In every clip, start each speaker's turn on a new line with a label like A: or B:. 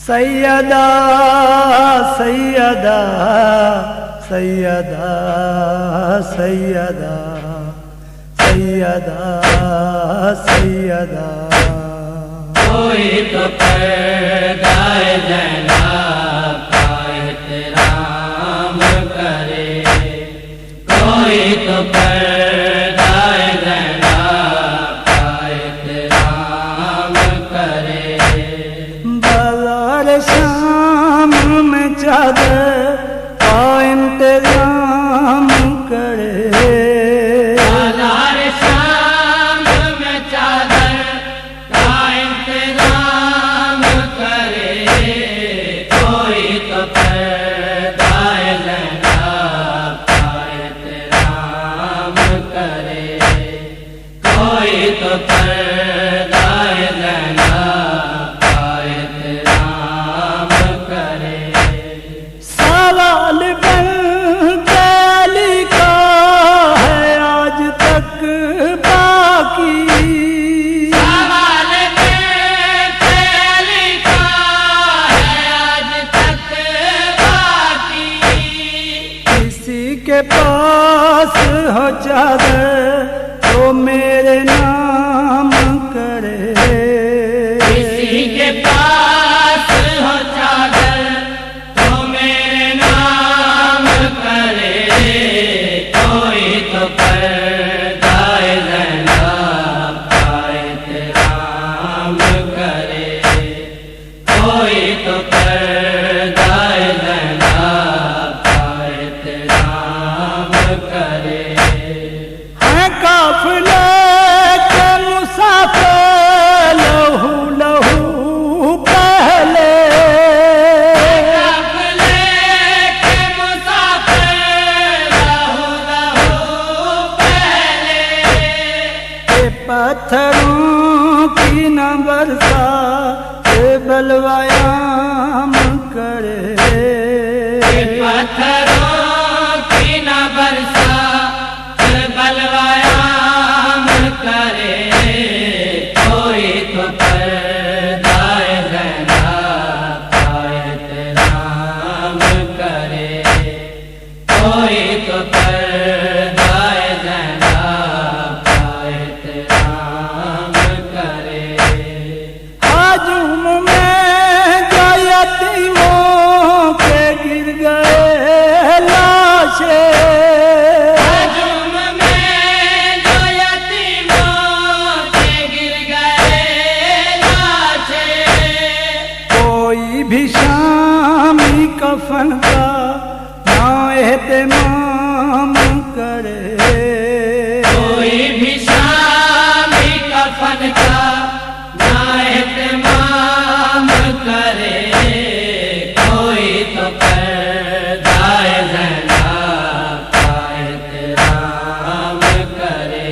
A: سیدہ سیدہ سیدہ سیدہ سیدہ سیدہ
B: کوئی تو پردہ زینب کا احترام کرے، کوئی تو پردہ زینب کا احترام کرے۔
A: بازار شام میں چادر کا انتظام کرے،
B: بازار شام میں چادر کا انتظام کرے، کوئی تو پردہ زینب کا احترام کرے، کوئی تو پردہ زینب کا احترام کرے۔
A: سوال بن کے لکھا ہے آج تک باقی،
B: سوال پہ لکھا ہے آج تک باقی،
A: کسی کے پاس ہو چادر تو میرے نام کرے،
B: کسی کے پاس ہو چادر تو میرے نام کرے، کوئی تو پردہ زینب کا احترام کرے، کوئی تو پردہ زینب کا احترام کرے۔
A: ہیں قافلے کے مسافر لہو لہو پہلے،
B: قافلے کے مسافر لہو لہو پہلے،
A: کہ پتھروں کی نہ برسا کہ بلوایام کرے،
B: پتھروں کی نہ برسا بلوایام کرے، کوئی تو پردہ زینب کا احترام کرے، کوئی تو پردہ زینب کا احترام کرے۔
A: ہجوم میں جو یتیموں کے گر گئے لاشیں،
B: ہجوم میں جو یتیموں کے گر گئے لاشیں،
A: کوئی بھی شامی کفن کا نہ اہتمام کرے،
B: کوئی بھی شامی کفن کا نہ اہتمام کرے، کوئی تو پردہ زینب کا احترام کرے،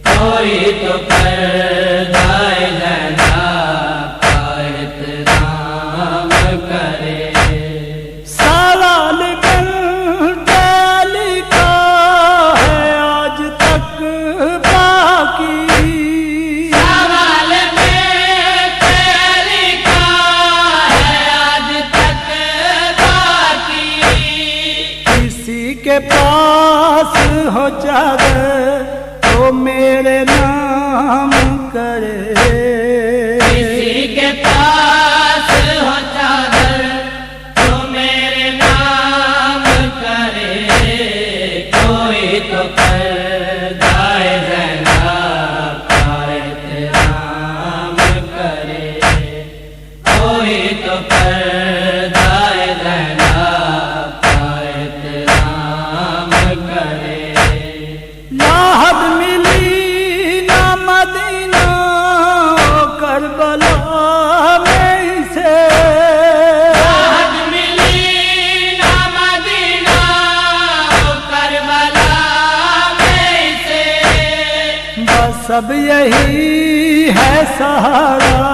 B: کوئی تو پردہ زینب کا احترام کرے۔
A: سوال بن کے لکھا ہے آج تک باقی،
B: سوال میں لکھا ہے آج تک باقی،
A: کسی کے پاس ہو چادر تو میرے نام کرے،
B: کسی کے پاس ہو چادر تو میرے نام کرے، کوئی تو پردہ زینب کا احترام کرے، کوئی تو پردہ زینب کا احترام کرے۔
A: لاحد ملی نہ مدینہ کربلا میں سے،
B: راحت ملی نہ مدینہ کربلا میں سے،
A: بس اب یہی ہے سہارا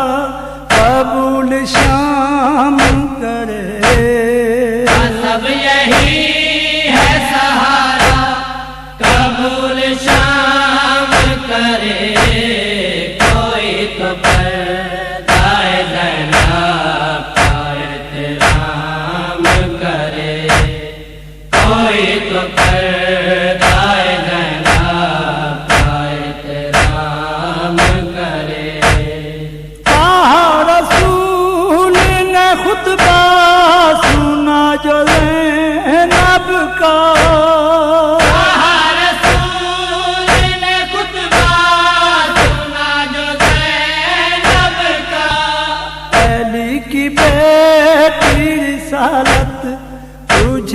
A: قبول شام کرے،
B: سب یہی ہے سہارا قبول شام کرے، کوئی تو پردہ زینب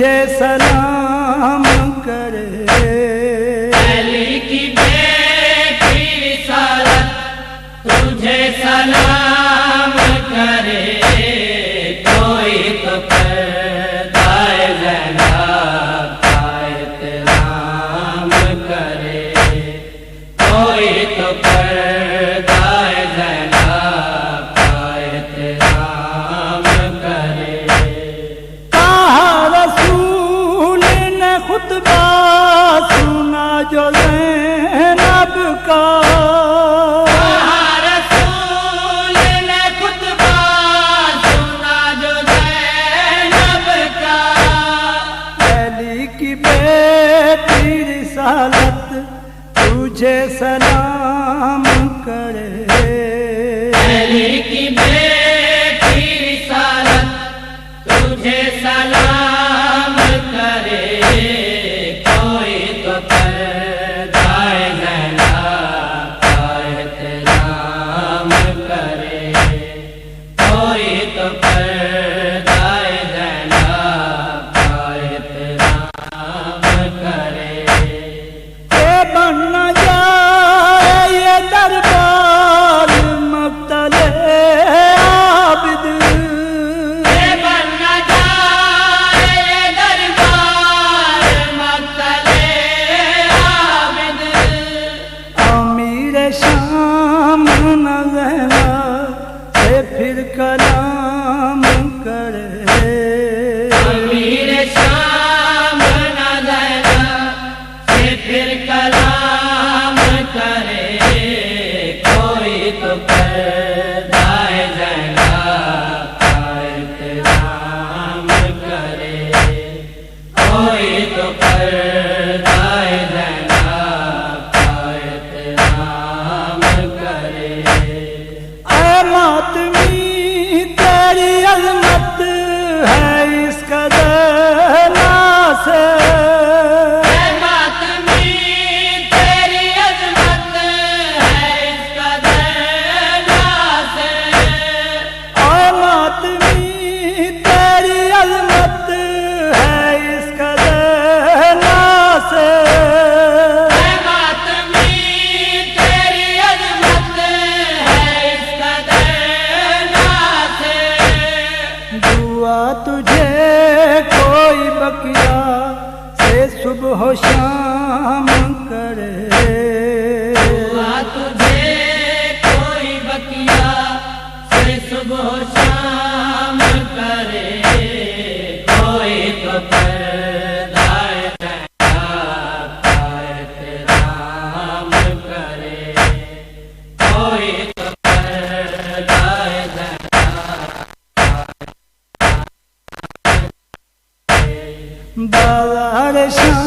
A: تجھے سلام کرے
B: علی کی بیٹی رسالت تجھے سلام کرے کوئی تو پردائے زینب کا احترام کرے کوئی تو پردائے زینب کا احترام کرے
A: کہا رسول نے خطبہ سنا جو زینب کا
B: رسول نے خطبہ سنا جو زینب کا
A: علی کی بیٹی رسالت تجھے سلام کرے
B: علی کی بیٹی رسالت تجھے سلام کرے کوئی تو پردائے زینب کا احترام کرے کوئی تو پردائے زینب کا احترام کرے
A: کہ بن نہ جائے یہ دربار مقتل عابد
B: بن نہ جائے یہ دربار مقتل عابد
A: امیر شام نہ زینب سے پھر کلام کرے
B: امیر شام نہ زینب سے پھر کلام کرے کوئی تو پردائے زینب کا احترام کرے کوئی تو پردائے زینب کا احترام کرے
A: اے ماتمی تیری عظمت ہے اس قدر ناصر
B: اے ماتمی تیری عظمت ہے اس قدر ناصر
A: اے ماتمی تیری عظمت ہے اس قدر ناصر
B: اے ماتمی تیری عظمت ہے اس قدر ناصر
A: دعا تجھے کوئی بقیہ سے صبح و شام کرے
B: دعا تجھے کوئی بقیہ سے صبح و شام کرے کوئی تو پردائے زینب کا احترام کرے کوئی تو پردائے
A: بازار شام